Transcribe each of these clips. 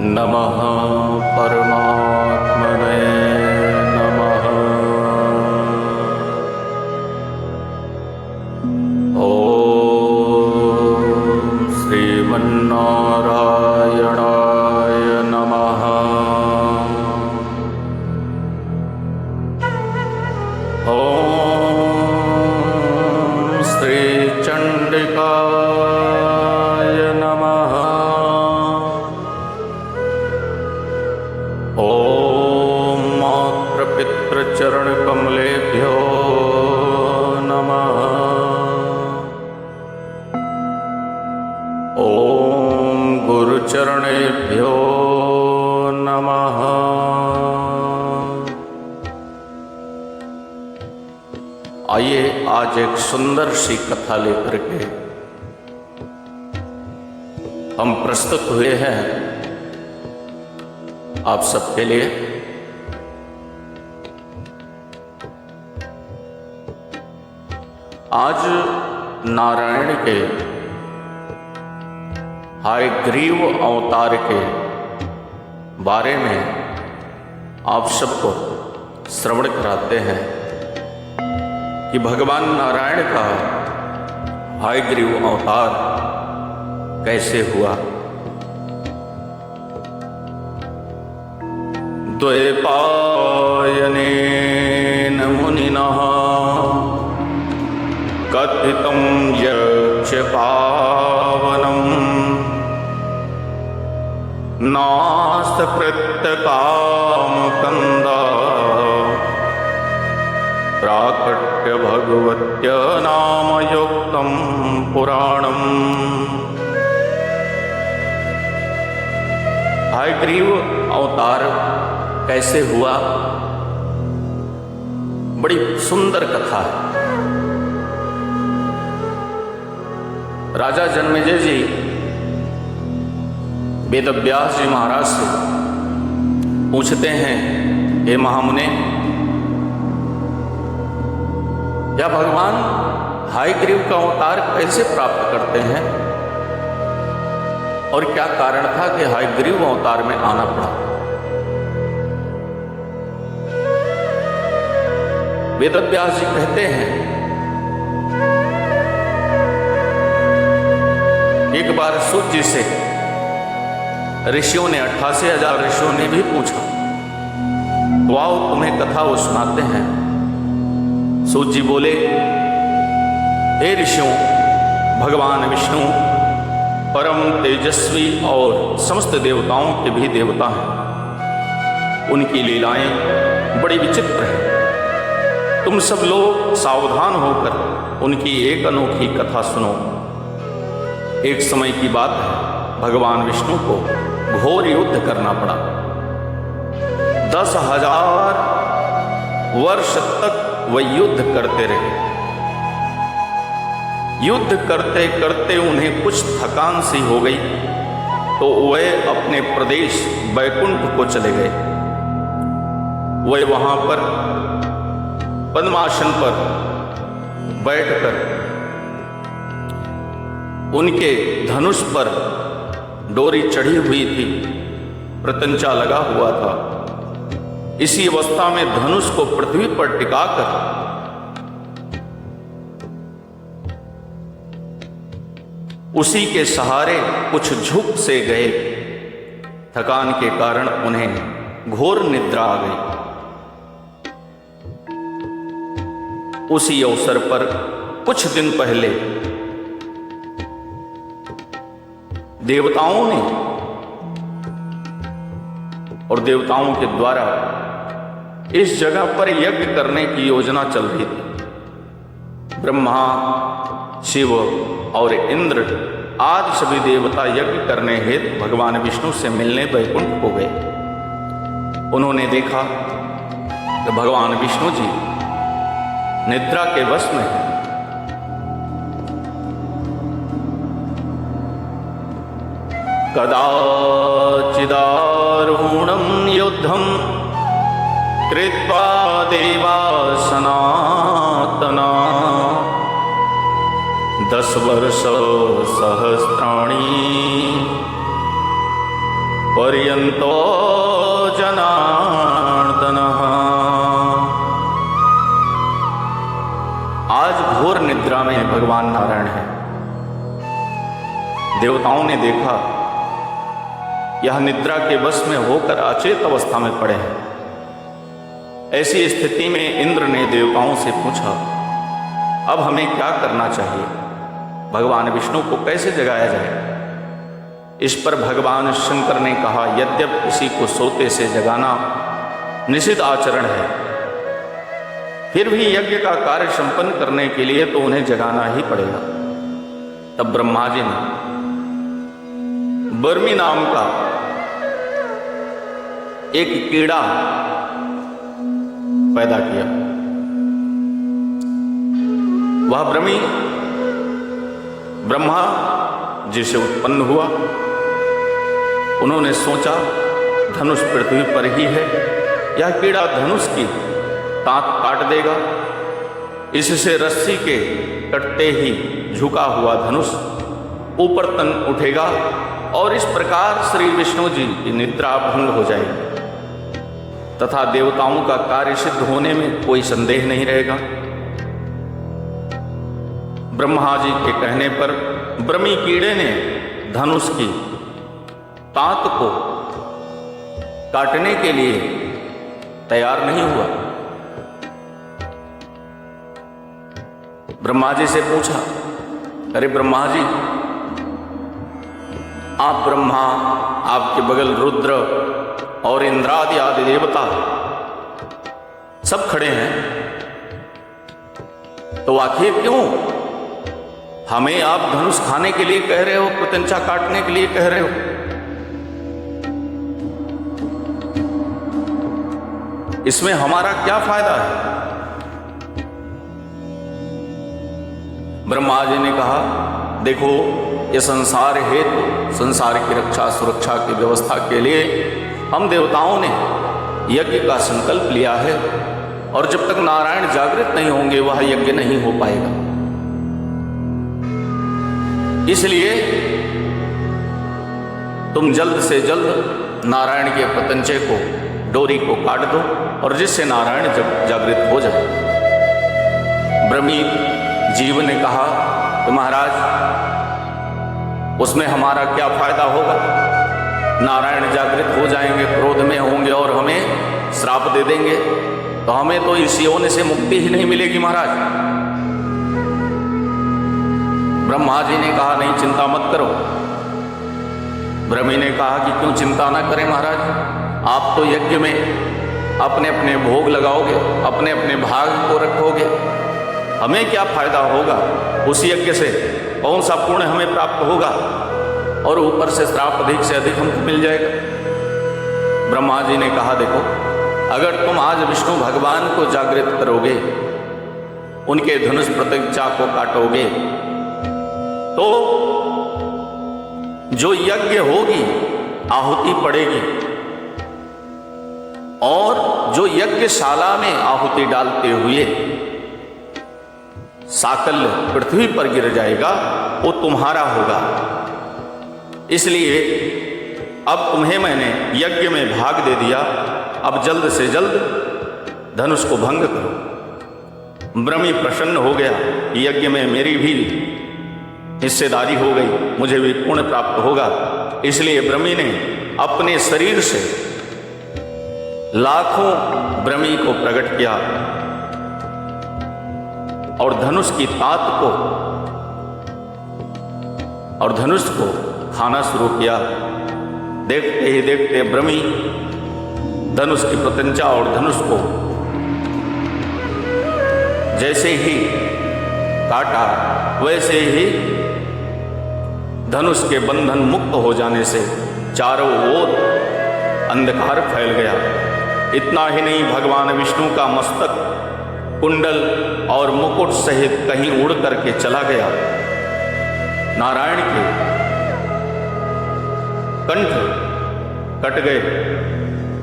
नमः परमात्मने नमः। ॐ श्रीमन्नारायणाय नमः। ॐ श्रीचण्डिकाय नमः। ॐ मातृपितृचरणकमलेभ्यो नमः। ॐ गुरुचरणेभ्यो नमः। आइए आज एक सुंदर सी कथा लेकर के हम प्रस्तुत हुए हैं आप सबके लिए। आज नारायण के हयग्रीव अवतार के बारे में आप सबको श्रवण कराते हैं कि भगवान नारायण का हयग्रीव अवतार कैसे हुआ। द्वैपायनेन मुनिनः कथितं यक्षपावनम् नासकृत्यकामकन्दा प्राकट्य भगवत्य नामयुक्तं पुराणम्। हयग्रीव अवतार कैसे हुआ, बड़ी सुंदर कथा है। राजा जन्मेजय जी वेदव्यास जी महाराज से पूछते हैं, हे महामुने, या भगवान हयग्रीव का अवतार कैसे प्राप्त करते हैं और क्या कारण था कि हयग्रीव अवतार में आना पड़ा। वेदव्यास जी कहते हैं, एक बार सूत जी से ऋषियों ने 88,000 ऋषियों ने भी पूछा, तो आओ तुम्हें कथा वो सुनाते हैं। सूत जी बोले, हे ऋषियों, भगवान विष्णु परम तेजस्वी और समस्त देवताओं के भी देवता हैं। उनकी लीलाएं बड़ी विचित्र हैं। तुम सब लोग सावधान होकर उनकी एक अनोखी कथा सुनो। एक समय की बात है, भगवान विष्णु को घोर युद्ध करना पड़ा। 10,000 वर्ष तक वह युद्ध करते रहे। युद्ध करते करते उन्हें कुछ थकान सी हो गई, तो वे अपने प्रदेश वैकुंठ को चले गए। वे वहां पर पद्मासन पर बैठकर उनके धनुष पर डोरी चढ़ी हुई थी, प्रत्यंचा लगा हुआ था। इसी अवस्था में धनुष को पृथ्वी पर टिकाकर उसी के सहारे कुछ झुक से गए। थकान के कारण उन्हें घोर निद्रा आ गई। उसी अवसर पर कुछ दिन पहले देवताओं ने और देवताओं के द्वारा इस जगह पर यज्ञ करने की योजना चल रही थी। ब्रह्मा, शिव और इंद्र आदि सभी देवता यज्ञ करने हेतु भगवान विष्णु से मिलने वैकुंठ को गए। उन्होंने देखा कि भगवान विष्णु जी निद्रा के वश में हैं। कदाचिदारूढं युद्धं कृत्वा देवा सनातनम् 10 वर्ष सहस्राणि पर्यंतो जनार्दनः। आज घोर निद्रा में भगवान नारायण है। देवताओं ने देखा यह निद्रा के वश में होकर अचेत अवस्था में पड़े हैं। ऐसी स्थिति में इंद्र ने देवताओं से पूछा, अब हमें क्या करना चाहिए? भगवान विष्णु को कैसे जगाया जाए? इस पर भगवान शंकर ने कहा, यद्यप किसी को सोते से जगाना निषिद्ध आचरण है, फिर भी यज्ञ का कार्य संपन्न करने के लिए तो उन्हें जगाना ही पड़ेगा। तब ब्रह्मा जी ने बर्मी नाम का एक कीड़ा पैदा किया। वह बर्मी ब्रह्मा जी से उत्पन्न हुआ। उन्होंने सोचा धनुष पृथ्वी पर ही है, यह कीड़ा धनुष की ताक काट देगा। इससे रस्सी के कटते ही झुका हुआ धनुष ऊपर तन उठेगा और इस प्रकार श्री विष्णु जी की निद्रा भंग हो जाएगी तथा देवताओं का कार्य सिद्ध होने में कोई संदेह नहीं रहेगा। ब्रह्मा जी के कहने पर बर्मी कीड़े ने धनुष की ताक को काटने के लिए तैयार नहीं हुआ। ब्रह्मा जी से पूछा, अरे ब्रह्मा जी, आप ब्रह्मा, आपके बगल रुद्र और इंद्रादि आदि देवता सब खड़े हैं, तो आखिर क्यों हमें आप धनुष खाने के लिए कह रहे हो, प्रत्यंचा काटने के लिए कह रहे हो? इसमें हमारा क्या फायदा है? ब्रह्मा जी ने कहा, देखो, ये संसार हेतु, संसार की रक्षा सुरक्षा की व्यवस्था के लिए हम देवताओं ने यज्ञ का संकल्प लिया है, और जब तक नारायण जागृत नहीं होंगे वह यज्ञ नहीं हो पाएगा। इसलिए तुम जल्द से जल्द नारायण के प्रत्यंचे को, डोरी को काट दो, और जिससे नारायण जब जागृत हो जाए। ब्रह्मी जीव ने कहा कि महाराज, उसमें हमारा क्या फायदा होगा? नारायण जागृत हो जाएंगे, क्रोध में होंगे और हमें श्राप दे देंगे, तो हमें तो इस योनि से मुक्ति ही नहीं मिलेगी महाराज। ब्रह्मा जी ने कहा, नहीं, चिंता मत करो। ब्रह्मी ने कहा कि क्यों चिंता ना करें महाराज, आप तो यज्ञ में अपने अपने भोग लगाओगे, अपने अपने भाग को रखोगे, हमें क्या फायदा होगा? उस यज्ञ से कौन सा पुण्य हमें प्राप्त होगा, और ऊपर से श्राप अधिक से अधिक हमको मिल जाएगा। ब्रह्मा जी ने कहा, देखो, अगर तुम आज विष्णु भगवान को जागृत करोगे, उनके धनुष प्रत्यंचा को काटोगे, तो जो यज्ञ होगी आहुति पड़ेगी, और जो यज्ञशाला में आहुति डालते हुए साकल्य पृथ्वी पर गिर जाएगा, वो तुम्हारा होगा। इसलिए अब तुम्हें मैंने यज्ञ में भाग दे दिया, अब जल्द से जल्द धनुष को भंग करो। ब्रह्मी प्रसन्न हो गया, यज्ञ में मेरी भी हिस्सेदारी हो गई, मुझे भी पुण्य प्राप्त होगा। इसलिए ब्रह्मी ने अपने शरीर से लाखों ब्रह्मी को प्रकट किया और धनुष की तात को और धनुष को खाना शुरू किया। देखते ही देखते ब्रह्मी धनुष की प्रत्यंचा और धनुष को जैसे ही काटा, वैसे ही धनुष के बंधन मुक्त हो जाने से चारों ओर अंधकार फैल गया। इतना ही नहीं, भगवान विष्णु का मस्तक कुंडल और मुकुट सहित कहीं उड़ करके चला गया। नारायण के कंठ कट गए।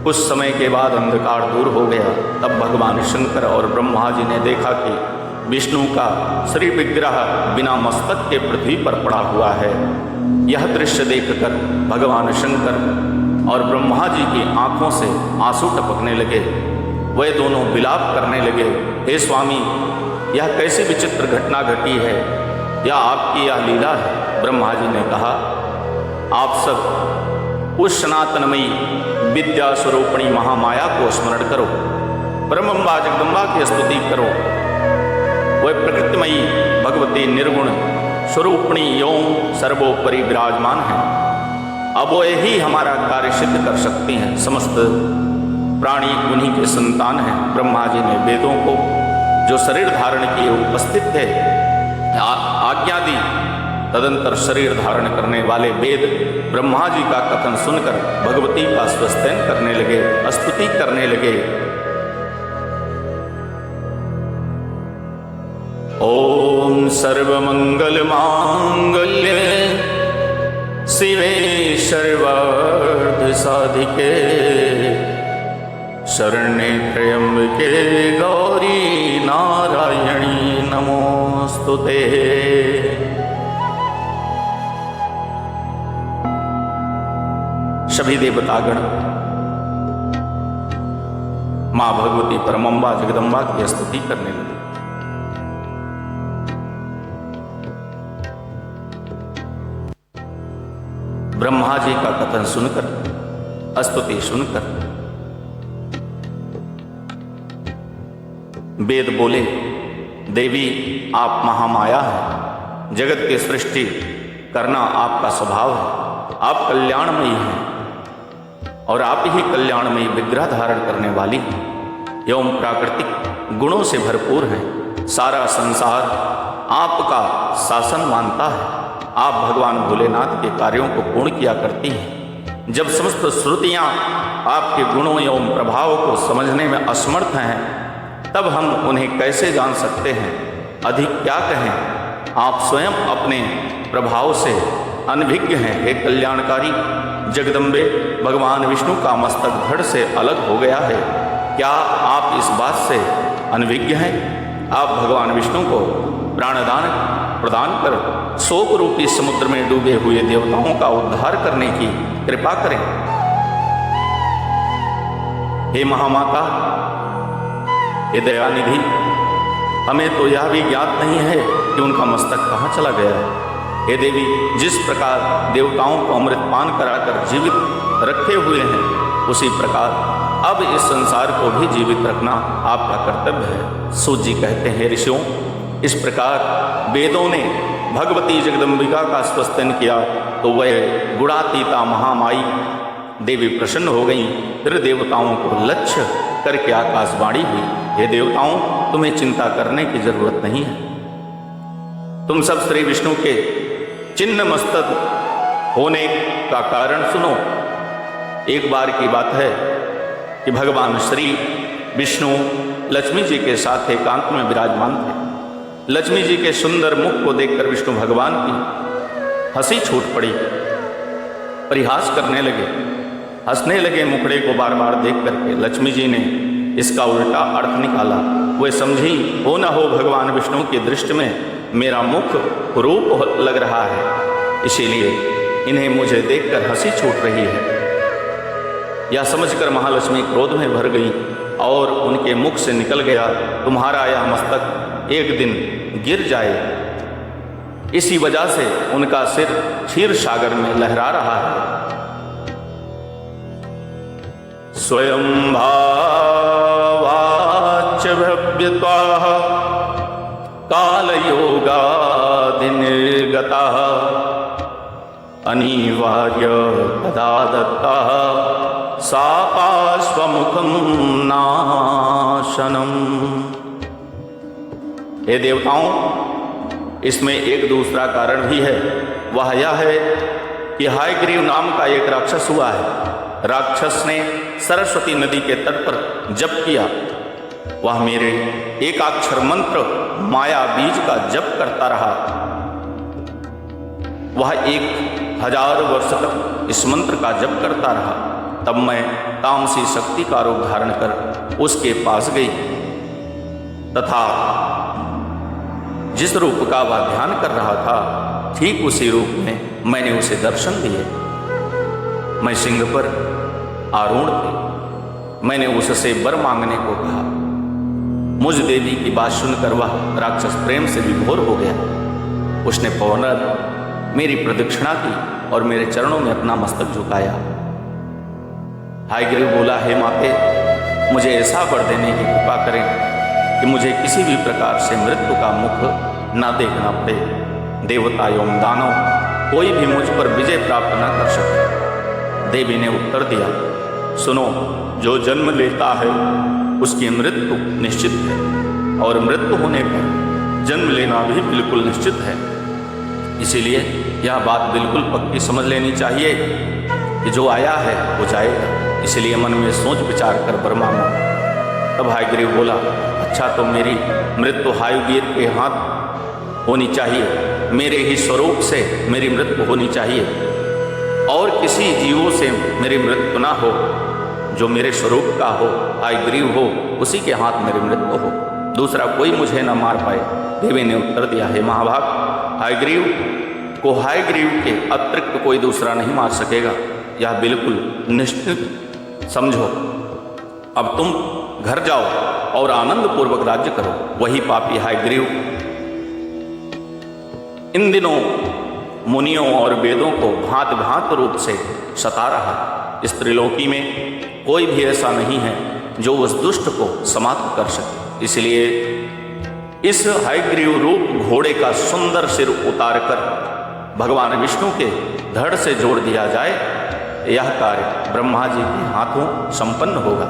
कुछ समय के बाद अंधकार दूर हो गया। तब भगवान शंकर और ब्रह्मा जी ने देखा कि विष्णु का श्री विग्रह बिना मस्तक के पृथ्वी पर पड़ा हुआ है। यह दृश्य देखकर भगवान शंकर और ब्रह्मा जी की आंखों से आंसू टपकने लगे। वे दोनों विलाप करने लगे, हे स्वामी, यह कैसी विचित्र घटना घटी है, या आपकी यह लीला है। ब्रह्मा जी ने कहा, आप सब उस सनातनमयी विद्या स्वरूपिणी महामाया को स्मरण करो, ब्रह्मंबा जगदम्बा की स्तुति करो। वह प्रकृतिमयी भगवती निर्गुण स्वरूपिणी एवं सर्वोपरि विराजमान है। अब वो ही हमारा कार्य सिद्ध कर सकती हैं। समस्त प्राणी उन्हीं के संतान हैं। ब्रह्मा जी ने वेदों को जो शरीर धारण किए उपस्थित थे आज्ञा दी। तदंतर शरीर धारण करने वाले वेद ब्रह्मा जी का कथन सुनकर भगवती का स्वस्तैन करने लगे, स्तुति करने लगे। ओम सर्वमंगल मांगल्ये शिवे सर्वार्थ साधिके शरण्ये त्र्यंबके गौरी नारायणी नमोस्तुते। सभी देवतागण मां भगवती परमंबा जगदम्बा की स्तुति करने लगे। ब्रह्मा जी का कथन सुनकर, स्तुति सुनकर वेद बोले, देवी आप महामाया हैं, जगत की सृष्टि करना आपका स्वभाव है, आप कल्याणमयी हैं और आप ही कल्याणमयी विग्रह धारण करने वाली एवं प्राकृतिक गुणों से भरपूर हैं। सारा संसार आपका शासन मानता है। आप भगवान भोलेनाथ के कार्यों को पूर्ण किया करती हैं। जब समस्त श्रुतियाँ आपके गुणों एवं प्रभाव को समझने में असमर्थ हैं, तब हम उन्हें कैसे जान सकते हैं। अधिक क्या कहें, आप स्वयं अपने प्रभाव से अनभिज्ञ हैं। हे कल्याणकारी जगदम्बे, भगवान विष्णु का मस्तक धड़ से अलग हो गया है। क्या आप इस बात से अनभिज्ञ हैं? आप भगवान विष्णु को प्राणदान प्रदान कर शोक रूपी समुद्र में डूबे हुए देवताओं का उद्धार करने की कृपा करें। हे महामाता, हे दयानिधि, हमें तो यह भी ज्ञात नहीं है कि उनका मस्तक कहाँ चला गया है। हे देवी, जिस प्रकार देवताओं को अमृत पान कराकर जीवित रखे हुए हैं, उसी प्रकार अब इस संसार को भी जीवित रखना आपका कर्तव्य है। सूत जी कहते हैं, ऋषियों, इस प्रकार वेदों ने भगवती जगदम्बिका का स्वस्तन किया तो वह गुणातीता महामाई देवी प्रसन्न हो गई। फिर देवताओं को लक्ष्य करके आकाशवाणी हुई, हे देवताओं, तुम्हें चिंता करने की जरूरत नहीं है। तुम सब श्री विष्णु के चिन्ह मस्तक होने का कारण सुनो। एक बार की बात है कि भगवान श्री विष्णु लक्ष्मी जी के साथ एकांत में विराजमान थे। लक्ष्मी जी के सुंदर मुख को देखकर विष्णु भगवान की हंसी छूट पड़ी, परिहास करने लगे, हंसने लगे। मुखड़े को बार बार देख करके लक्ष्मी जी ने इसका उल्टा अर्थ निकाला। वे समझी, हो न हो भगवान विष्णु की दृष्टि में मेरा मुख रूप लग रहा है, इसीलिए इन्हें मुझे देखकर हंसी छूट रही है। यह समझकर महालक्ष्मी क्रोध में भर गई और उनके मुख से निकल गया, तुम्हारा यह मस्तक एक दिन गिर जाए। इसी वजह से उनका सिर क्षीर सागर में लहरा रहा है। स्वयं भावाच भव्यत्वा काल योगादि निर्गता अनिवार्य तदा दत्ता सापाश्वमुखम नाशनम। हे देवताओं, इसमें एक दूसरा कारण भी है। वह यह है कि हयग्रीव नाम का एक राक्षस हुआ है। राक्षस ने सरस्वती नदी के तट पर जप किया। वह मेरे एकाक्षर मंत्र माया बीज का जप करता रहा। वह 1000 वर्ष तक इस मंत्र का जप करता रहा। तब मैं तामसी शक्ति का रूप धारण कर उसके पास गई तथा जिस रूप का वह ध्यान कर रहा था, ठीक उसी रूप में मैंने उसे दर्शन दिए। मैं सिंह पर आरूढ़ थी। मैंने उससे वर मांगने को कहा। मुझ देवी की बात सुनकर वह राक्षस प्रेम से विभोर हो गया। उसने पौनर मेरी प्रदक्षिणा की और मेरे चरणों में अपना मस्तक झुकाया। हायग्रीव बोला, हे माते, मुझे ऐसा वर देने की कृपा करें कि मुझे किसी भी प्रकार से मृत्यु का मुख न देखना पड़े। देवता एवं दानव कोई भी मुझ पर विजय प्राप्त न कर सके। देवी ने उत्तर दिया, सुनो, जो जन्म लेता है उसकी मृत्यु निश्चित है और मृत्यु होने पर जन्म लेना भी बिल्कुल निश्चित है। इसीलिए यह बात बिल्कुल पक्की समझ लेनी चाहिए कि जो आया है वो जाएगा। इसलिए मन में सोच विचार कर वर मांगो। तब हायग्रीव बोला, अच्छा, तो मेरी मृत्यु हायुवीर के हाथ होनी चाहिए, मेरे ही स्वरूप से मेरी मृत्यु होनी चाहिए और किसी जीवों से मेरी मृत्यु ना हो। जो मेरे स्वरूप का हो, हायग्रीव हो, उसी के हाथ मेरी मृत्यु हो, दूसरा कोई मुझे न मार पाए। देवी ने उत्तर दिया, हे महाभाग, हायग्रीव को हायग्रीव के अतिरिक्त कोई दूसरा नहीं मार सकेगा, यह बिल्कुल निश्चित समझो। अब तुम घर जाओ और आनंद पूर्वक राज्य करो। वही पापी हायग्रीव इन दिनों मुनियों और वेदों को भांत भांत रूप से सता रहा। इस त्रिलोकी में कोई भी ऐसा नहीं है जो उस दुष्ट को समाप्त कर सके। इसलिए इस हायग्रीव रूप घोड़े का सुंदर सिर उतार कर भगवान विष्णु के धड़ से जोड़ दिया जाए। यह कार्य ब्रह्मा जी के हाथों संपन्न होगा।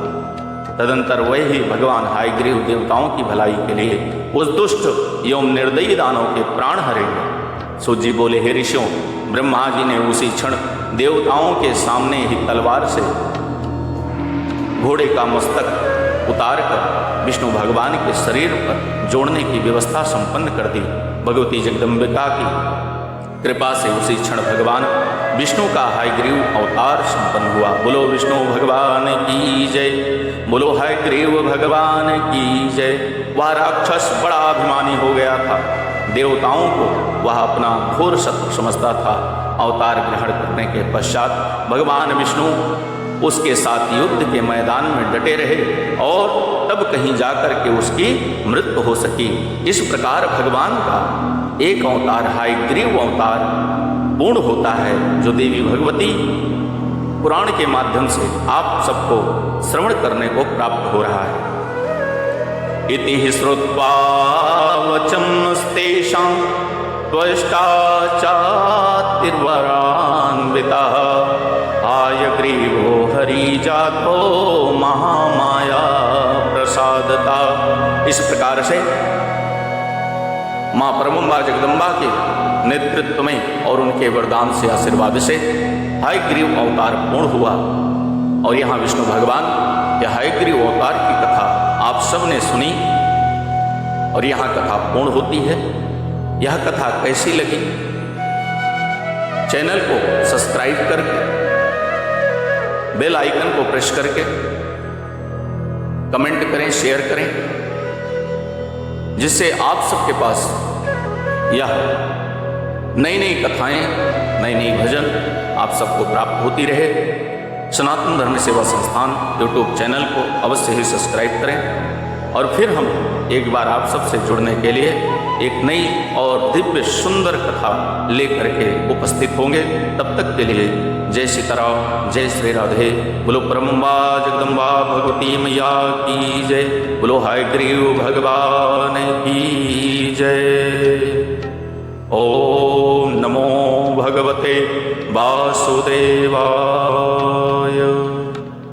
तदंतर वही भगवान हायग्रीव देवताओं की भलाई के लिए उस दुष्ट एवं निर्दयी दानव के प्राण हरेंगे। सूत जी बोले, हे ऋषियों, ब्रह्मा जी ने उसी क्षण देवताओं के सामने ही तलवार से घोड़े का मस्तक उतार कर विष्णु भगवान के शरीर पर जोड़ने की व्यवस्था संपन्न कर दी। भगवती जगदम्बिका की कृपा से उसी क्षण भगवान विष्णु का हायग्रीव अवतार संपन्न हुआ। बोलो विष्णु भगवान की जय, बोलो हायग्रीव भगवान की जय। वह राक्षस बड़ा अभिमानी हो गया था। देवताओं को वह अपना घोर शत्रु समझता था। अवतार ग्रहण करने के पश्चात भगवान विष्णु उसके साथ युद्ध के मैदान में डटे रहे और तब कहीं जाकर के उसकी मृत्यु हो सकी। इस प्रकार भगवान का एक अवतार हायग्रीव अवतार पूर्ण होता है, जो देवी भगवती पुराण के माध्यम से आप सबको श्रवण करने को प्राप्त हो रहा है। इति हि श्रुत्वा वचम्स्तेषां त्वष्टा चातिर्वरान्वितः हायग्रीवो हरिजातो महामाया प्रसादता। इस प्रकार से माँ परमंबा जगदम्बा के नेतृत्व में और उनके वरदान से आशीर्वाद से हायग्रीव अवतार पूर्ण हुआ। और यहाँ विष्णु भगवान या हायग्रीव अवतार की कथा आप सब ने सुनी और यहाँ कथा पूर्ण होती है। यह कथा कैसी लगी, चैनल को सब्सक्राइब करके बेल आइकन को प्रेस करके कमेंट करें, शेयर करें, जिससे आप सबके पास यह नई नई कथाएं, नई नई भजन आप सबको प्राप्त होती रहे। सनातन धर्म सेवा संस्थान यूट्यूब चैनल को अवश्य ही सब्सक्राइब करें और फिर हम एक बार आप सबसे जुड़ने के लिए एक नई और दिव्य सुंदर कथा लेकर के उपस्थित होंगे। तब तक के लिए जय सीताराम, जय श्री राधे। बोलो परमंबा जगदम्बा भगवती मैया की जय, बोलो हायग्रीव भगवान की जय। ओम नमो भगवते वासुदेवाय।